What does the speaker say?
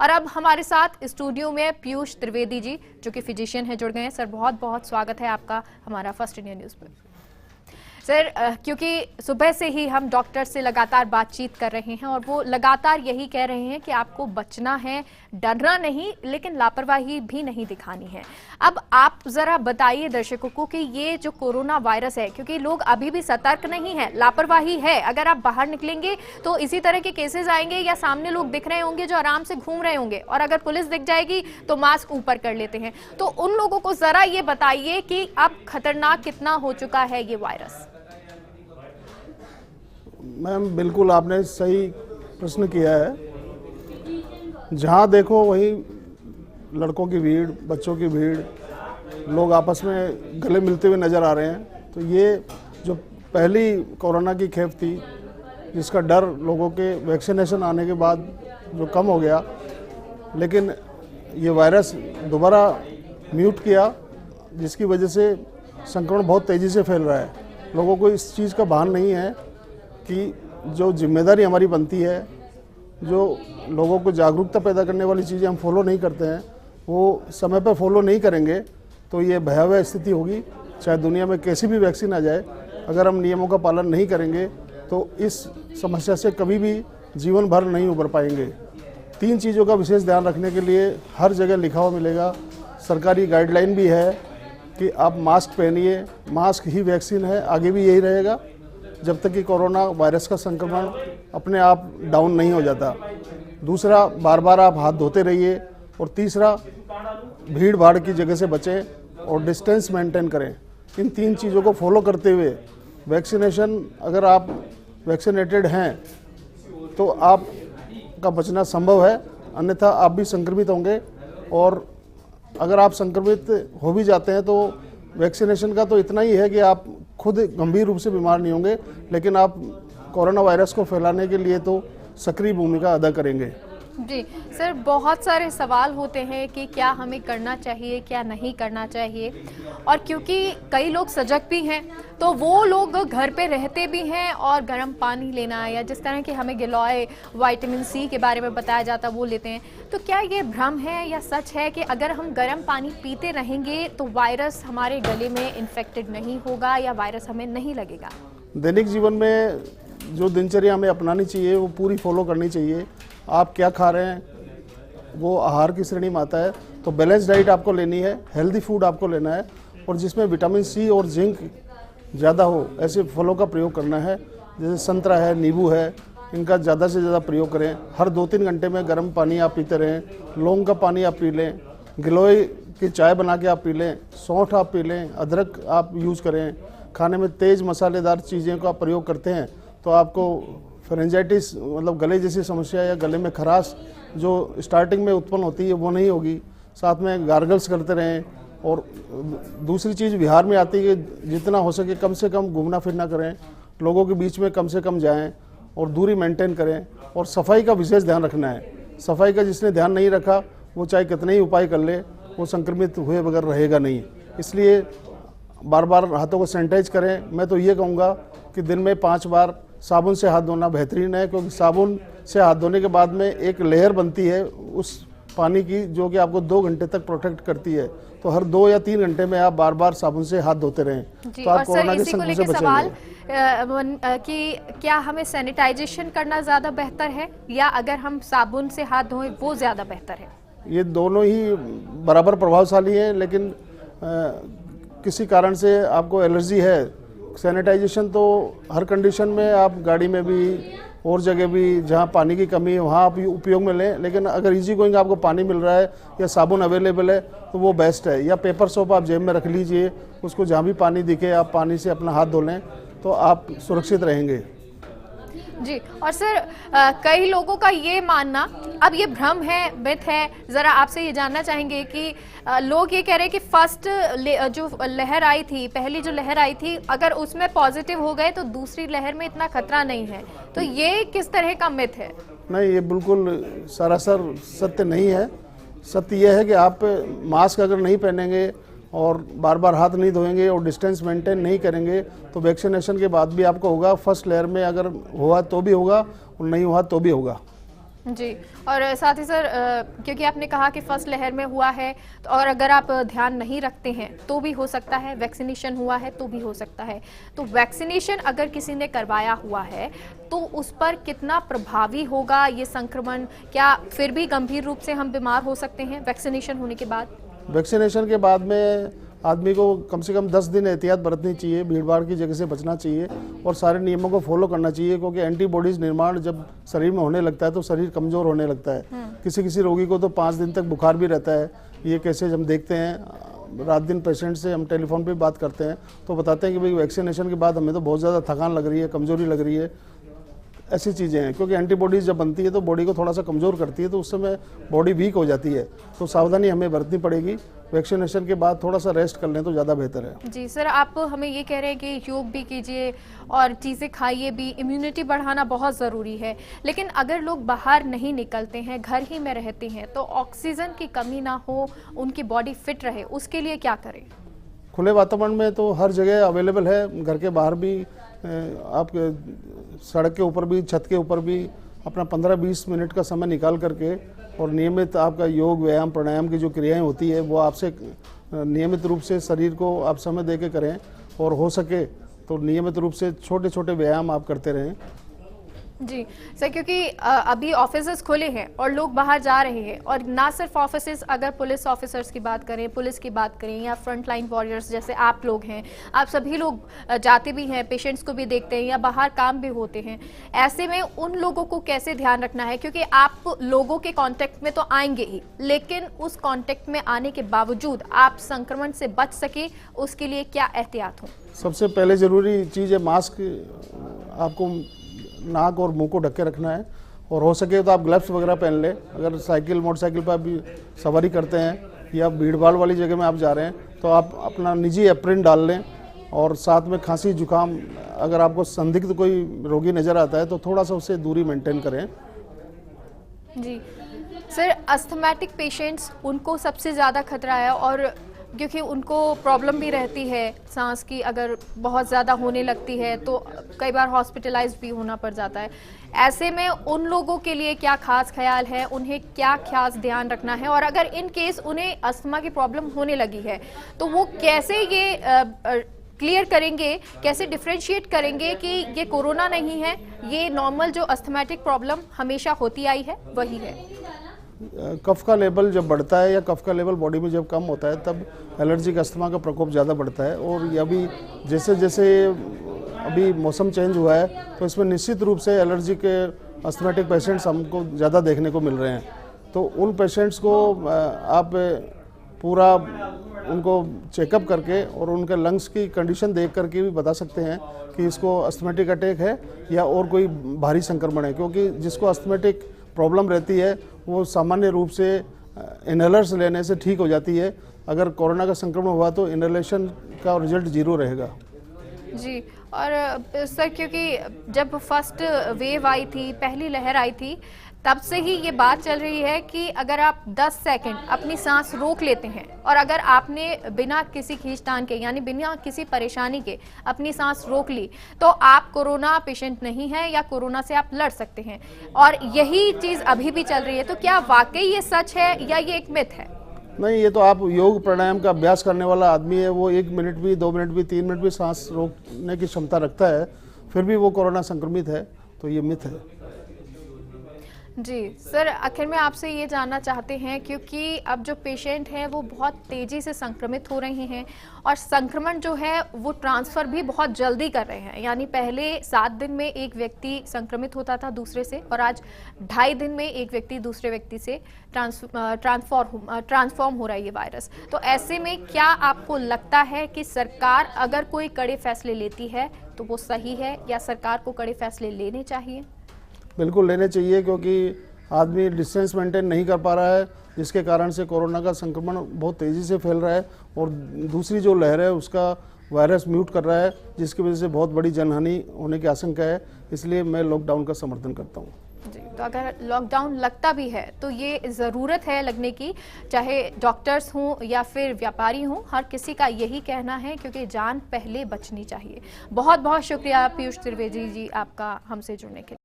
और अब हमारे साथ स्टूडियो में पीयूष त्रिवेदी जी जो कि फिजिशियन है जुड़ गए हैं। सर बहुत बहुत स्वागत है आपका हमारा फर्स्ट इंडिया न्यूज़ पर। सर क्योंकि सुबह से ही हम डॉक्टर से लगातार बातचीत कर रहे हैं और वो लगातार यही कह रहे हैं कि आपको बचना है, डरना नहीं, लेकिन लापरवाही भी नहीं दिखानी है। अब आप जरा बताइए दर्शकों को कि ये जो कोरोना वायरस है, क्योंकि लोग अभी भी सतर्क नहीं है, लापरवाही है। अगर आप बाहर निकलेंगे तो इसी तरह के केसेस आएंगे या सामने लोग दिख रहे होंगे जो आराम से घूम रहे होंगे, और अगर पुलिस दिख जाएगी तो मास्क ऊपर कर लेते हैं। तो उन लोगों को जरा ये बताइए कि अब खतरनाक कितना हो चुका है ये वायरस। मैम बिल्कुल आपने सही प्रश्न किया है। जहाँ देखो वहीं लड़कों की भीड़, बच्चों की भीड़, लोग आपस में गले मिलते हुए नज़र आ रहे हैं। तो ये जो पहली कोरोना की खेप थी, जिसका डर लोगों के वैक्सीनेशन आने के बाद जो कम हो गया, लेकिन ये वायरस दोबारा म्यूट किया, जिसकी वजह से संक्रमण बहुत तेज़ी से फैल रहा है। लोगों को इस चीज़ का भान नहीं है कि जो जिम्मेदारी हमारी बनती है, जो लोगों को जागरूकता पैदा करने वाली चीज़ें हम फॉलो नहीं करते हैं, वो समय पर फॉलो नहीं करेंगे तो ये भयावह स्थिति होगी। चाहे दुनिया में कैसी भी वैक्सीन आ जाए, अगर हम नियमों का पालन नहीं करेंगे तो इस समस्या से कभी भी जीवन भर नहीं उबर पाएंगे। 3 चीज़ों का विशेष ध्यान रखने के लिए हर जगह लिखा हुआ मिलेगा। सरकारी गाइडलाइन भी है कि आप मास्क पहनिए, मास्क ही वैक्सीन है, आगे भी यही रहेगा जब तक कि कोरोना वायरस का संक्रमण अपने आप डाउन नहीं हो जाता। दूसरा, बार बार आप हाथ धोते रहिए। और तीसरा, भीड़ भाड़ की जगह से बचें और डिस्टेंस मेंटेन करें। इन 3 चीज़ों को फॉलो करते हुए वैक्सीनेशन, अगर आप वैक्सीनेटेड हैं तो आपका बचना संभव है, अन्यथा आप भी संक्रमित होंगे। और अगर आप संक्रमित हो भी जाते हैं तो वैक्सीनेशन का तो इतना ही है कि आप खुद गंभीर रूप से बीमार नहीं होंगे, लेकिन आप कोरोना वायरस को फैलाने के लिए तो सक्रिय भूमिका अदा करेंगे। जी सर, बहुत सारे सवाल होते हैं कि क्या हमें करना चाहिए, क्या नहीं करना चाहिए। और क्योंकि कई लोग सजग भी हैं तो वो लोग घर पे रहते भी हैं और गर्म पानी लेना या जिस तरह के हमें गिलोय, विटामिन सी के बारे में बताया जाता वो लेते हैं। तो क्या ये भ्रम है या सच है कि अगर हम गर्म पानी पीते रहेंगे तो वायरस हमारे गले में इन्फेक्टेड नहीं होगा या वायरस हमें नहीं लगेगा? दैनिक जीवन में जो दिनचर्या हमें अपनानी चाहिए वो पूरी फॉलो करनी चाहिए। आप क्या खा रहे हैं वो आहार की श्रेणी में आता है। तो बैलेंस डाइट आपको लेनी है, हेल्दी फूड आपको लेना है, और जिसमें विटामिन सी और जिंक ज़्यादा हो ऐसे फलों का प्रयोग करना है। जैसे संतरा है, नींबू है, इनका ज़्यादा से ज़्यादा प्रयोग करें। हर 2-3 घंटे में गर्म पानी आप पीते रहें। लौंग का पानी आप पी लें, गिलोय की चाय बना के आप पी लें, सौंठ आप पी लें, अदरक आप यूज़ करें। खाने में तेज़ मसालेदार चीज़ें का प्रयोग करते हैं तो आपको फेरेंजाइटिस मतलब गले जैसी समस्या या गले में खराश जो स्टार्टिंग में उत्पन्न होती है वो नहीं होगी। साथ में गार्गल्स करते रहें। और दूसरी चीज़ बिहार में आती है कि जितना हो सके कम से कम घूमना फिरना करें, लोगों के बीच में कम से कम जाएं और दूरी मेंटेन करें। और सफाई का विशेष ध्यान रखना है। सफाई का जिसने ध्यान नहीं रखा वो चाहे कितने ही उपाय कर ले, वो संक्रमित हुए बगैर रहेगा नहीं। इसलिए बार बार हाथों को सैनिटाइज करें। मैं तो ये कहूँगा कि दिन में 5 बार साबुन से हाथ धोना बेहतरीन है, क्योंकि साबुन से हाथ धोने के बाद में एक लेयर बनती है उस पानी की जो कि आपको 2 घंटे तक प्रोटेक्ट करती है। तो हर 2 या 3 घंटे में आप बार बार साबुन से हाथ धोते रहें तो आप कोरोना के संक्रमण से बचेंगे। कि क्या हमें सैनिटाइजेशन करना ज़्यादा बेहतर है या अगर हम साबुन से हाथ धोएं वो ज़्यादा बेहतर है? ये दोनों ही बराबर प्रभावशाली हैं, लेकिन किसी कारण से आपको एलर्जी है, सैनिटाइजेशन तो हर कंडीशन में आप गाड़ी में भी और जगह भी जहाँ पानी की कमी है वहाँ आप उपयोग में लें। लेकिन अगर इजी गोइंग आपको पानी मिल रहा है या साबुन अवेलेबल है तो वो बेस्ट है। या पेपर सोप आप जेब में रख लीजिए, उसको जहाँ भी पानी दिखे आप पानी से अपना हाथ धो लें तो आप सुरक्षित रहेंगे। जी। और सर कई लोगों का ये मानना, अब ये भ्रम है, मिथ है, जरा आपसे ये जानना चाहेंगे कि लोग ये कह रहे हैं कि फर्स्ट जो लहर आई थी, पहली जो लहर आई थी, अगर उसमें पॉजिटिव हो गए तो दूसरी लहर में इतना खतरा नहीं है। तो ये किस तरह का मिथ है? नहीं, ये बिल्कुल सरासर सत्य नहीं है। सत्य यह है कि आप मास्क अगर नहीं पहनेंगे और बार बार हाथ नहीं धोएंगे और डिस्टेंस मेंटेन नहीं करेंगे तो वैक्सीनेशन के बाद भी आपको होगा। फर्स्ट लेयर में अगर हुआ तो भी होगा और नहीं हुआ तो भी होगा। जी। और साथ ही सर क्योंकि आपने कहा कि फर्स्ट लहर में हुआ है, तो और अगर आप ध्यान नहीं रखते हैं तो भी हो सकता है, वैक्सीनेशन हुआ है तो भी हो सकता है। तो वैक्सीनेशन अगर किसी ने करवाया हुआ है तो उस पर कितना प्रभावी होगा ये संक्रमण? क्या फिर भी गंभीर रूप से हम बीमार हो सकते हैं वैक्सीनेशन होने के बाद? वैक्सीनेशन के बाद में आदमी को कम से कम 10 दिन एहतियात बरतनी चाहिए, भीड़ भाड़ की जगह से बचना चाहिए और सारे नियमों को फॉलो करना चाहिए, क्योंकि एंटीबॉडीज निर्माण जब शरीर में होने लगता है तो शरीर कमज़ोर होने लगता है। किसी किसी रोगी को तो 5 दिन तक बुखार भी रहता है। ये केसेज हम देखते हैं, रात दिन पेशेंट से हम टेलीफोन पे बात करते हैं तो बताते हैं कि भाई वैक्सीनेशन के बाद हमें तो बहुत ज़्यादा थकान लग रही है, कमज़ोरी लग रही है। ऐसी चीज़ें हैं, क्योंकि एंटीबॉडीज जब बनती है तो बॉडी को थोड़ा सा कमज़ोर करती है, तो उस समय बॉडी वीक हो जाती है। तो सावधानी हमें बरतनी पड़ेगी। वैक्सीनेशन के बाद थोड़ा सा रेस्ट कर लें तो ज़्यादा बेहतर है। जी सर, आप हमें ये कह रहे हैं कि योग भी कीजिए और चीज़ें खाइए भी, इम्यूनिटी बढ़ाना बहुत ज़रूरी है। लेकिन अगर लोग बाहर नहीं निकलते हैं, घर ही में रहते हैं, तो ऑक्सीजन की कमी ना हो, उनकी बॉडी फिट रहे, उसके लिए क्या करें? खुले वातावरण में तो हर जगह अवेलेबल है, घर के बाहर भी, आप सड़क के ऊपर भी, छत के ऊपर भी अपना 15-20 मिनट का समय निकाल करके और नियमित आपका योग, व्यायाम, प्राणायाम की जो क्रियाएं होती है वो आपसे नियमित रूप से शरीर को आप समय दे के करें और हो सके तो नियमित रूप से छोटे छोटे व्यायाम आप करते रहें। जी सर, क्योंकि अभी ऑफिसेज खुले हैं और लोग बाहर जा रहे हैं, और ना सिर्फ ऑफिसेज, अगर पुलिस ऑफिसर्स की बात करें, पुलिस की बात करें, या फ्रंट लाइन वॉरियर्स जैसे आप लोग हैं, आप सभी लोग जाते भी हैं, पेशेंट्स को भी देखते हैं या बाहर काम भी होते हैं। ऐसे में उन लोगों को कैसे ध्यान रखना है? क्योंकि आप लोगों के कांटेक्ट में तो आएंगे ही, लेकिन उस कांटेक्ट में आने के बावजूद आप संक्रमण से बच सके, उसके लिए क्या एहतियात हो? सबसे पहले ज़रूरी चीज़ है मास्क। आपको नाक और मुंह को ढक के रखना है, और हो सके तो आप ग्लव्स वगैरह पहन लें। अगर साइकिल, मोटरसाइकिल पर भी सवारी करते हैं या भीड़ भाड़ वाली जगह में आप जा रहे हैं तो आप अपना निजी एप्रिन डाल लें, और साथ में खांसी जुकाम, अगर आपको संदिग्ध कोई रोगी नज़र आता है तो थोड़ा सा उससे दूरी मेंटेन करें। जी सर, अस्थमैटिक पेशेंट्स, उनको सबसे ज़्यादा खतरा है, और क्योंकि उनको प्रॉब्लम भी रहती है सांस की, अगर बहुत ज़्यादा होने लगती है तो कई बार हॉस्पिटलाइज भी होना पड़ जाता है। ऐसे में उन लोगों के लिए क्या खास ख्याल है, उन्हें क्या खास ध्यान रखना है, और अगर इन केस उन्हें अस्थमा की प्रॉब्लम होने लगी है तो वो कैसे ये क्लियर करेंगे, कैसे डिफ्रेंशिएट करेंगे कि ये कोरोना नहीं है, ये नॉर्मल जो अस्थमैटिक प्रॉब्लम हमेशा होती आई है वही है? कफ का लेवल जब बढ़ता है या कफ का लेवल बॉडी में जब कम होता है तब एलर्जिक अस्थमा का प्रकोप ज़्यादा बढ़ता है। और ये अभी जैसे जैसे अभी मौसम चेंज हुआ है तो इसमें निश्चित रूप से एलर्जिक अस्थमेटिक पेशेंट्स हमको ज़्यादा देखने को मिल रहे हैं। तो उन पेशेंट्स को आप पूरा उनको चेकअप करके और उनके लंग्स की कंडीशन देख करके भी बता सकते हैं कि इसको अस्थमेटिक अटैक है या और कोई भारी संक्रमण है, क्योंकि जिसको अस्थमेटिक प्रॉब्लम रहती है वो सामान्य रूप से इनहेलर्स लेने से ठीक हो जाती है। अगर कोरोना का संक्रमण हुआ तो इनहेलेशन का रिजल्ट 0 रहेगा। जी, और सर क्योंकि जब फर्स्ट वेव आई थी, पहली लहर आई थी, तब से ही ये बात चल रही है कि अगर आप 10 सेकंड अपनी सांस रोक लेते हैं और अगर आपने बिना किसी खींचतान के, यानी बिना किसी परेशानी के अपनी सांस रोक ली, तो आप कोरोना पेशेंट नहीं हैं या कोरोना से आप लड़ सकते हैं। और यही चीज़ अभी भी चल रही है। तो क्या वाकई ये सच है या ये एक मिथ है? नहीं, ये तो आप योग प्राणायाम का अभ्यास करने वाला आदमी है, वो 1 मिनट भी, 2 मिनट भी, 3 मिनट भी सांस रोकने की क्षमता रखता है, फिर भी वो कोरोना संक्रमित है, तो ये मिथ है। जी सर, आखिर में आपसे ये जानना चाहते हैं, क्योंकि अब जो पेशेंट हैं वो बहुत तेज़ी से संक्रमित हो रहे हैं और संक्रमण जो है वो ट्रांसफ़र भी बहुत जल्दी कर रहे हैं। यानी पहले 7 दिन में एक व्यक्ति संक्रमित होता था दूसरे से, और आज 2.5 दिन में एक व्यक्ति दूसरे व्यक्ति से ट्रांसफॉर्म हो रहा है ये वायरस। तो ऐसे में क्या आपको लगता है कि सरकार अगर कोई कड़े फैसले लेती है तो वो सही है, या सरकार को कड़े फैसले लेने चाहिए? बिल्कुल लेने चाहिए, क्योंकि आदमी डिस्टेंस मेंटेन नहीं कर पा रहा है, जिसके कारण से कोरोना का संक्रमण बहुत तेज़ी से फैल रहा है, और दूसरी जो लहर है उसका वायरस म्यूट कर रहा है, जिसकी वजह से बहुत बड़ी जनहानि होने की आशंका है। इसलिए मैं लॉकडाउन का समर्थन करता हूँ। जी, तो अगर लॉकडाउन लगता भी है तो ये ज़रूरत है लगने की, चाहे डॉक्टर्स हों या फिर व्यापारी हों, हर किसी का यही कहना है, क्योंकि जान पहले बचनी चाहिए। बहुत बहुत शुक्रिया पीयूष त्रिवेदी जी आपका हमसे जुड़ने के लिए।